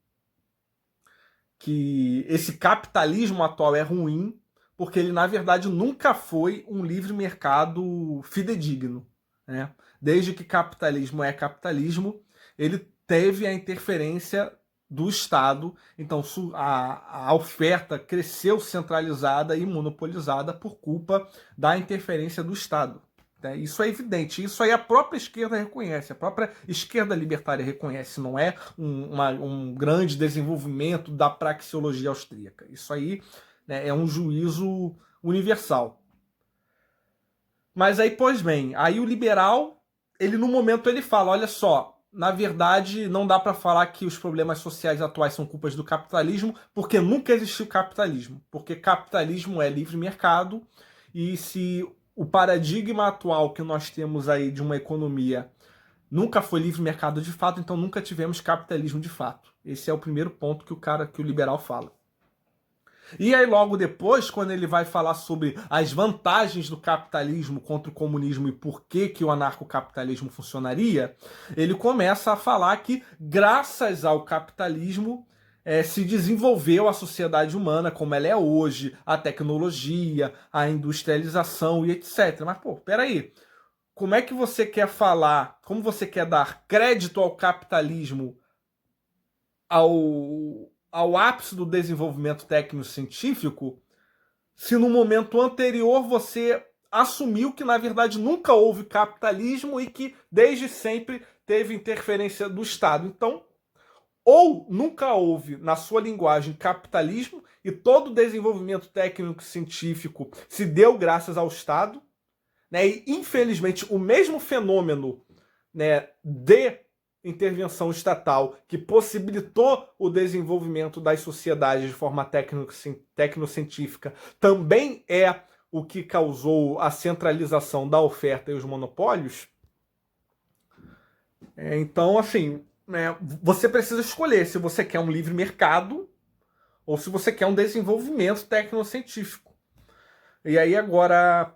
que esse capitalismo atual é ruim, porque ele, na verdade, nunca foi um livre mercado fidedigno. Né? Desde que capitalismo é capitalismo, ele teve a interferência do Estado, então a oferta cresceu centralizada e monopolizada por culpa da interferência do Estado. Isso é evidente, isso aí a própria esquerda reconhece, a própria esquerda libertária reconhece, não é um grande desenvolvimento da praxeologia austríaca. Isso aí, né, é um juízo universal. Mas aí, pois bem, aí o liberal, ele no momento ele fala, olha só, na verdade, não dá para falar que os problemas sociais atuais são culpas do capitalismo, porque nunca existiu capitalismo. Porque capitalismo é livre mercado, e se o paradigma atual que nós temos aí de uma economia nunca foi livre mercado de fato, então nunca tivemos capitalismo de fato. Esse é o primeiro ponto que o liberal fala. E aí logo depois, quando ele vai falar sobre as vantagens do capitalismo contra o comunismo e por que o anarcocapitalismo funcionaria, ele começa a falar que graças ao capitalismo se desenvolveu a sociedade humana como ela é hoje, a tecnologia, a industrialização e etc. Mas, pô, peraí, como é que você quer falar, como você quer dar crédito ao capitalismo ao ápice do desenvolvimento técnico-científico, se no momento anterior você assumiu que, na verdade, nunca houve capitalismo e que, desde sempre, teve interferência do Estado? Então, ou nunca houve, na sua linguagem, capitalismo e todo o desenvolvimento técnico-científico se deu graças ao Estado, né? E, infelizmente, o mesmo fenômeno, né, de intervenção estatal que possibilitou o desenvolvimento das sociedades de forma tecnocientífica também é o que causou a centralização da oferta e os monopólios. Então, assim, você precisa escolher se você quer um livre mercado ou se você quer um desenvolvimento tecnocientífico. E aí agora,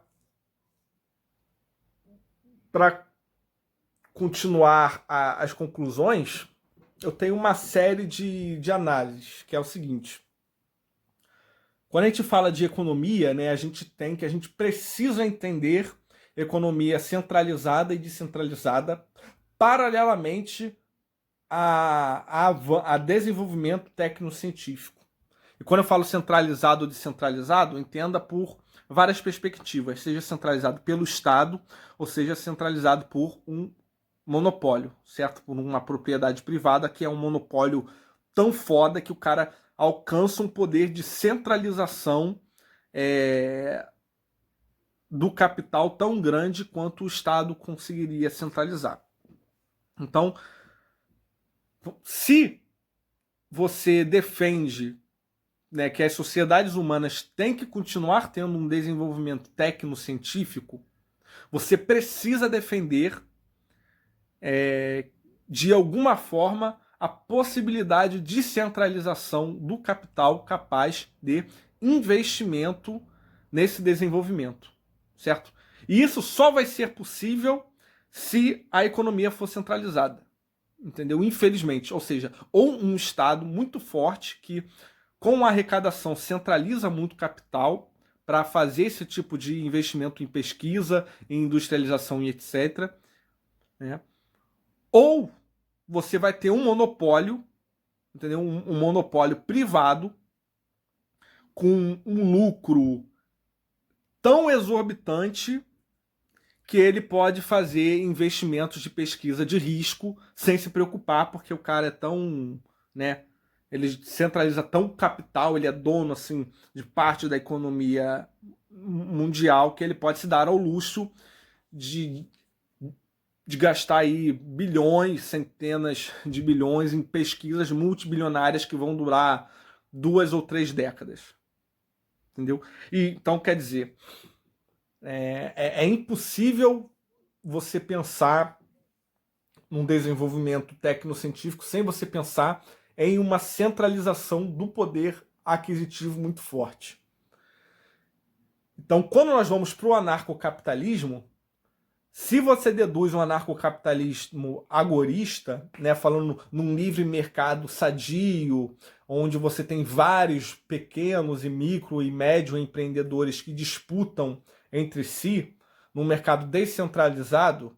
para continuar as conclusões, eu tenho uma série de análises, que é o seguinte. Quando a gente fala de economia, né, a gente precisa entender economia centralizada e descentralizada paralelamente a desenvolvimento tecnocientífico. E quando eu falo centralizado ou descentralizado, entenda por várias perspectivas, seja centralizado pelo Estado ou seja centralizado por um monopólio, certo? Por uma propriedade privada que é um monopólio tão foda que o cara alcança um poder de centralização do capital tão grande quanto o Estado conseguiria centralizar. Então, se você defende, né, que as sociedades humanas têm que continuar tendo um desenvolvimento tecnocientífico, você precisa defender de alguma forma a possibilidade de centralização do capital capaz de investimento nesse desenvolvimento, certo? E isso só vai ser possível se a economia for centralizada, entendeu? Infelizmente, ou seja, ou um Estado muito forte que com a arrecadação centraliza muito capital para fazer esse tipo de investimento em pesquisa, em industrialização e etc., né? Ou você vai ter um monopólio, entendeu? Um monopólio privado com um lucro tão exorbitante que ele pode fazer investimentos de pesquisa de risco sem se preocupar, porque o cara é tão, né, ele centraliza tão capital, ele é dono assim de parte da economia mundial que ele pode se dar ao luxo de gastar aí bilhões, centenas de bilhões em pesquisas multibilionárias que vão durar 2 ou 3 décadas. Entendeu? E, então, quer dizer, é impossível você pensar num desenvolvimento tecnocientífico sem você pensar em uma centralização do poder aquisitivo muito forte. Então, quando nós vamos para o anarcocapitalismo, se você deduz um anarcocapitalismo agorista, né, falando num livre mercado sadio, onde você tem vários pequenos e micro e médio empreendedores que disputam entre si, num mercado descentralizado,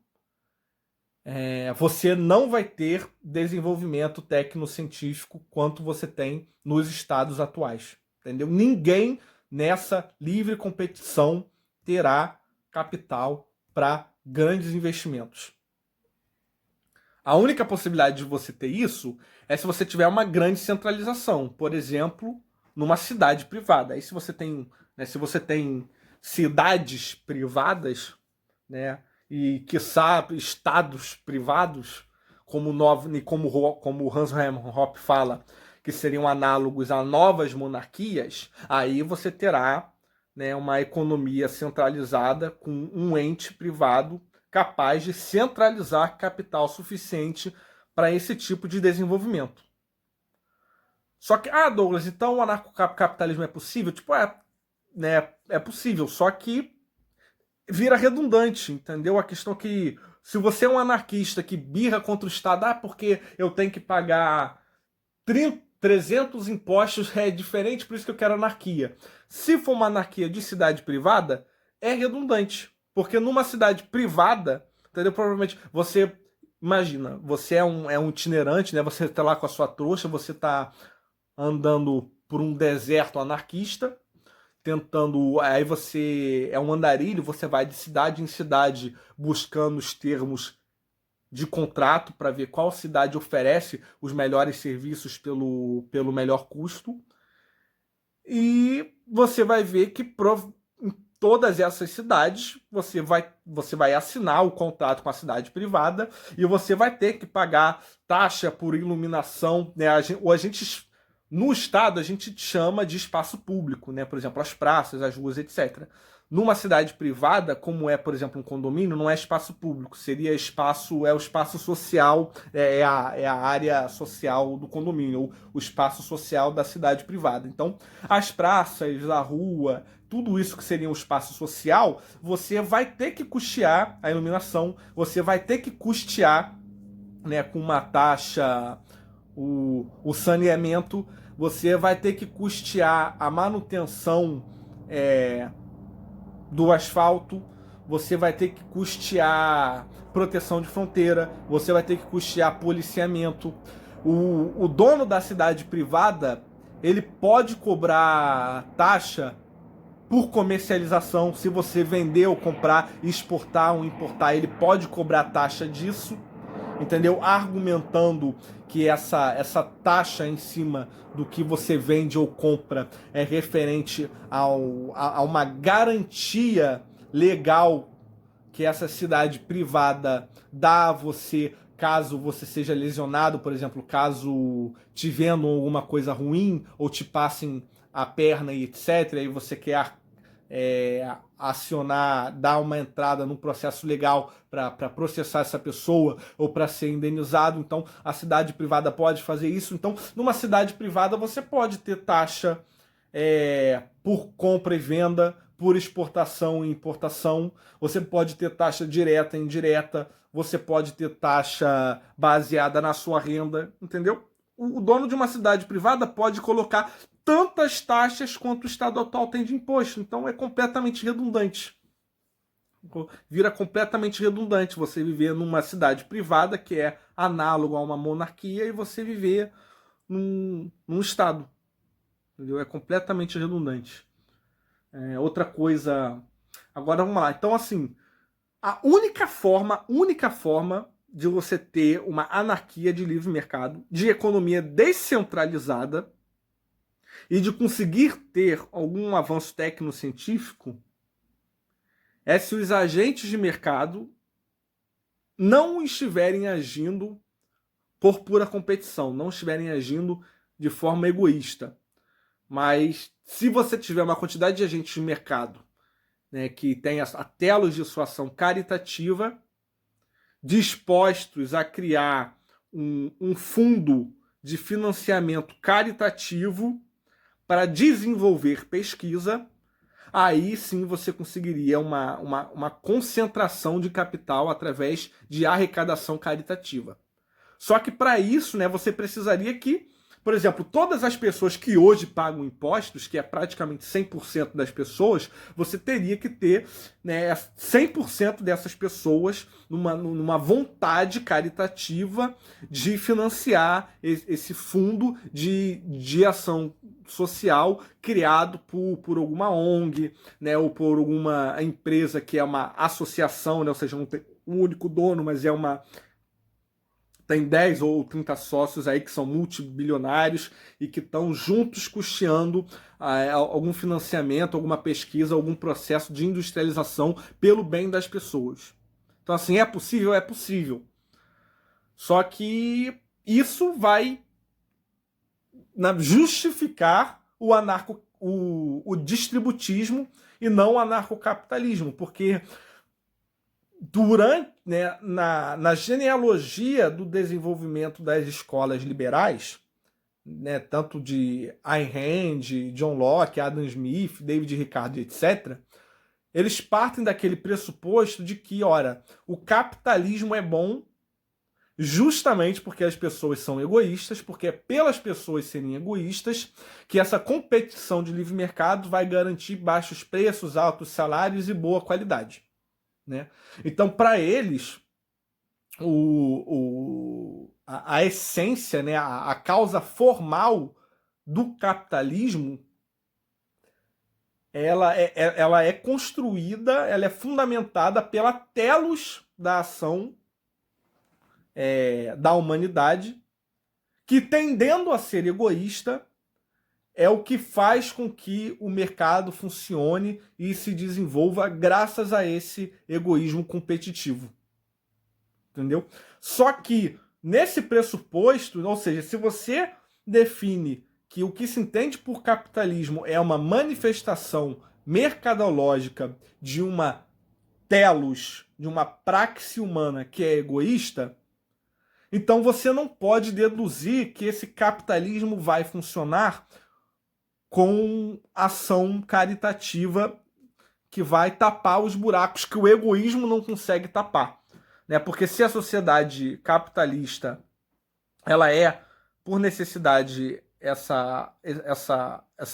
você não vai ter desenvolvimento tecnocientífico quanto você tem nos estados atuais. Entendeu? Ninguém nessa livre competição terá capital para grandes investimentos. A única possibilidade de você ter isso é se você tiver uma grande centralização, por exemplo, numa cidade privada. Aí se você tem cidades privadas, né, e quiçá estados privados, como como Hans Hermann Hoppe fala, que seriam análogos a novas monarquias, aí você terá, né, uma economia centralizada com um ente privado capaz de centralizar capital suficiente para esse tipo de desenvolvimento. Só que, Douglas, então o anarcocapitalismo é possível? Tipo, né, é possível, só que vira redundante, entendeu? A questão é que se você é um anarquista que birra contra o Estado, porque eu tenho que pagar 300 impostos, é diferente, por isso que eu quero anarquia. Se for uma anarquia de cidade privada, é redundante. Porque numa cidade privada, entendeu? Provavelmente você, imagina, você é um itinerante, né? Você tá lá com a sua trouxa, você tá andando por um deserto anarquista, tentando. Aí você é um andarilho, você vai de cidade em cidade buscando os termos de contrato para ver qual cidade oferece os melhores serviços pelo melhor custo. E você vai ver que em todas essas cidades você vai assinar o contrato com a cidade privada e você vai ter que pagar taxa por iluminação, né? No estado a gente chama de espaço público, né? Por exemplo, as praças, as ruas, etc. Numa cidade privada, como é, por exemplo, um condomínio, não é espaço público, seria o espaço social, é a área social do condomínio, ou o espaço social da cidade privada. Então, as praças, a rua, tudo isso que seria um espaço social, você vai ter que custear a iluminação, você vai ter que custear, né, com uma taxa o saneamento, você vai ter que custear a manutenção do asfalto, você vai ter que custear proteção de fronteira, você vai ter que custear policiamento. O dono da cidade privada, ele pode cobrar taxa por comercialização. Se você vender ou comprar, exportar ou importar, ele pode cobrar taxa disso, entendeu? Argumentando que essa taxa em cima do que você vende ou compra é referente a uma garantia legal que essa cidade privada dá a você caso você seja lesionado, por exemplo, caso te vendam alguma coisa ruim ou te passem a perna e etc. E você quer acionar, dar uma entrada no processo legal para processar essa pessoa ou para ser indenizado. Então, a cidade privada pode fazer isso. Então, numa cidade privada, você pode ter taxa por compra e venda, por exportação e importação. Você pode ter taxa direta e indireta. Você pode ter taxa baseada na sua renda, entendeu? O dono de uma cidade privada pode colocar tantas taxas quanto o Estado atual tem de imposto. Então é completamente redundante. Vira completamente redundante você viver numa cidade privada, que é análogo a uma monarquia, e você viver num Estado. Entendeu? É completamente redundante. Outra coisa... Agora vamos lá. Então, assim, a única forma de você ter uma anarquia de livre mercado, de economia descentralizada, e de conseguir ter algum avanço técnico-científico é se os agentes de mercado não estiverem agindo por pura competição, não estiverem agindo de forma egoísta. Mas se você tiver uma quantidade de agentes de mercado, né, que tem até a legislação caritativa, dispostos a criar um fundo de financiamento caritativo para desenvolver pesquisa, aí sim você conseguiria uma concentração de capital através de arrecadação caritativa. Só que para isso, né, você precisaria que, por exemplo, todas as pessoas que hoje pagam impostos, que é praticamente 100% das pessoas, você teria que ter, né, 100% dessas pessoas numa vontade caritativa de financiar esse fundo de ação social criado por alguma ONG, né, ou por alguma empresa que é uma associação, né, ou seja, não tem um único dono, mas tem 10 ou 30 sócios aí que são multibilionários e que estão juntos custeando algum financiamento, alguma pesquisa, algum processo de industrialização pelo bem das pessoas. Então, assim, é possível? É possível. Só que isso vai justificar o distributismo e não o anarcocapitalismo, porque durante, né, na genealogia do desenvolvimento das escolas liberais, né, tanto de Ayn Rand, John Locke, Adam Smith, David Ricardo, etc., eles partem daquele pressuposto de que, ora, o capitalismo é bom justamente porque as pessoas são egoístas, porque é pelas pessoas serem egoístas que essa competição de livre mercado vai garantir baixos preços, altos salários e boa qualidade, né? Então, para eles, a essência, né, a causa formal do capitalismo, ela é construída, ela é fundamentada pela telos da ação da humanidade, que, tendendo a ser egoísta, é o que faz com que o mercado funcione e se desenvolva graças a esse egoísmo competitivo. Entendeu? Só que, nesse pressuposto, ou seja, se você define que o que se entende por capitalismo é uma manifestação mercadológica de uma telos, de uma praxe humana que é egoísta, então você não pode deduzir que esse capitalismo vai funcionar com ação caritativa que vai tapar os buracos que o egoísmo não consegue tapar, né? Porque se a sociedade capitalista ela é, por necessidade, essa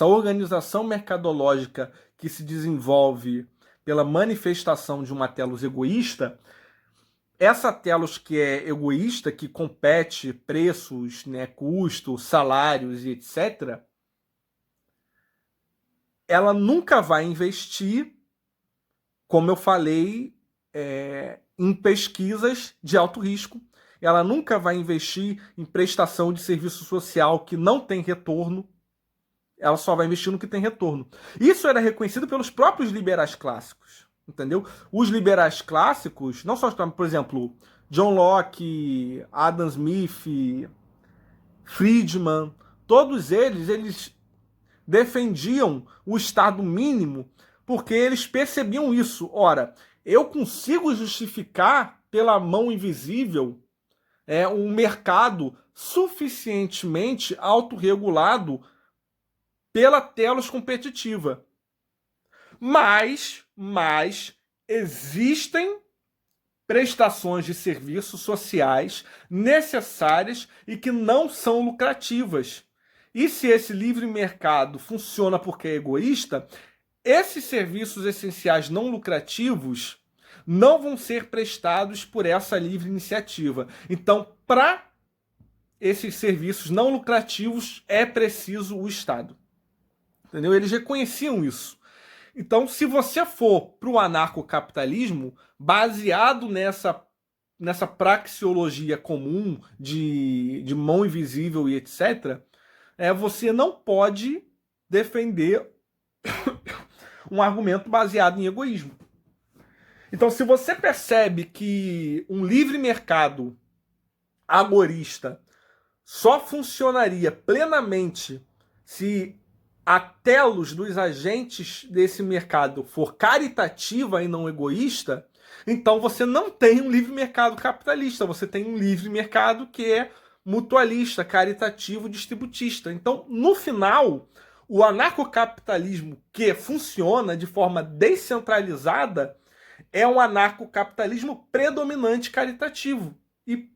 organização mercadológica que se desenvolve pela manifestação de uma telos egoísta, essa telos que é egoísta, que compete preços, né, custos, salários e etc., ela nunca vai investir, como eu falei, em pesquisas de alto risco. Ela nunca vai investir em prestação de serviço social que não tem retorno. Ela só vai investir no que tem retorno. Isso era reconhecido pelos próprios liberais clássicos. Entendeu? Os liberais clássicos, não só, por exemplo, John Locke, Adam Smith, Friedman, todos eles defendiam o Estado mínimo porque eles percebiam isso. Ora, eu consigo justificar pela mão invisível um mercado suficientemente autorregulado pela telos competitiva. Mas existem prestações de serviços sociais necessárias e que não são lucrativas. E se esse livre mercado funciona porque é egoísta, esses serviços essenciais não lucrativos não vão ser prestados por essa livre iniciativa. Então, para esses serviços não lucrativos, é preciso o Estado. Entendeu? Eles reconheciam isso. Então, se você for para o anarcocapitalismo, baseado nessa praxeologia comum de mão invisível e etc., você não pode defender um argumento baseado em egoísmo. Então, se você percebe que um livre mercado agorista só funcionaria plenamente se a telos dos agentes desse mercado for caritativa e não egoísta, então você não tem um livre mercado capitalista, você tem um livre mercado que é mutualista, caritativo, distributista. Então, no final, o anarcocapitalismo que funciona de forma descentralizada é um anarcocapitalismo predominante caritativo. E,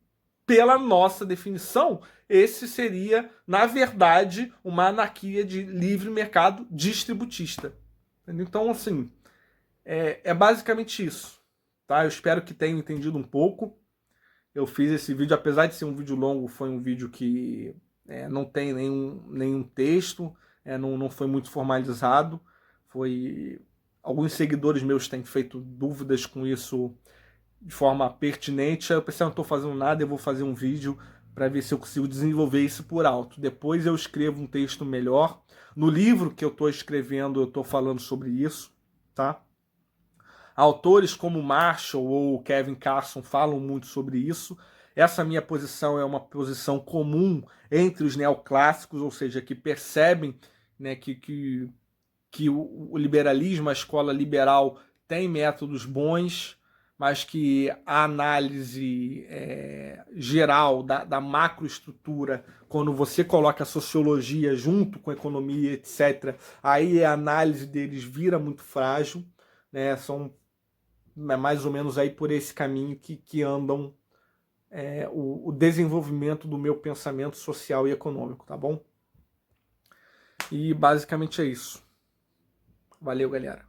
pela nossa definição, esse seria, na verdade, uma anarquia de livre mercado distributista. Então, assim, é basicamente isso. Tá? Eu espero que tenham entendido um pouco. Eu fiz esse vídeo, apesar de ser um vídeo longo, foi um vídeo que não tem nenhum texto, não foi muito formalizado. Alguns seguidores meus têm feito dúvidas com isso de forma pertinente. Eu pensei, não estou fazendo nada, eu vou fazer um vídeo para ver se eu consigo desenvolver isso por alto. Depois eu escrevo um texto melhor. No livro que eu estou escrevendo, eu estou falando sobre isso, tá? Autores como Marshall ou Kevin Carson falam muito sobre isso. Essa minha posição é uma posição comum entre os neoclássicos, ou seja, que percebem, né, que o liberalismo, a escola liberal, tem métodos bons, mas que a análise geral da macroestrutura, quando você coloca a sociologia junto com a economia, etc., aí a análise deles vira muito frágil, né? São mais ou menos aí por esse caminho que andam o desenvolvimento do meu pensamento social e econômico, tá bom? E basicamente é isso. Valeu, galera.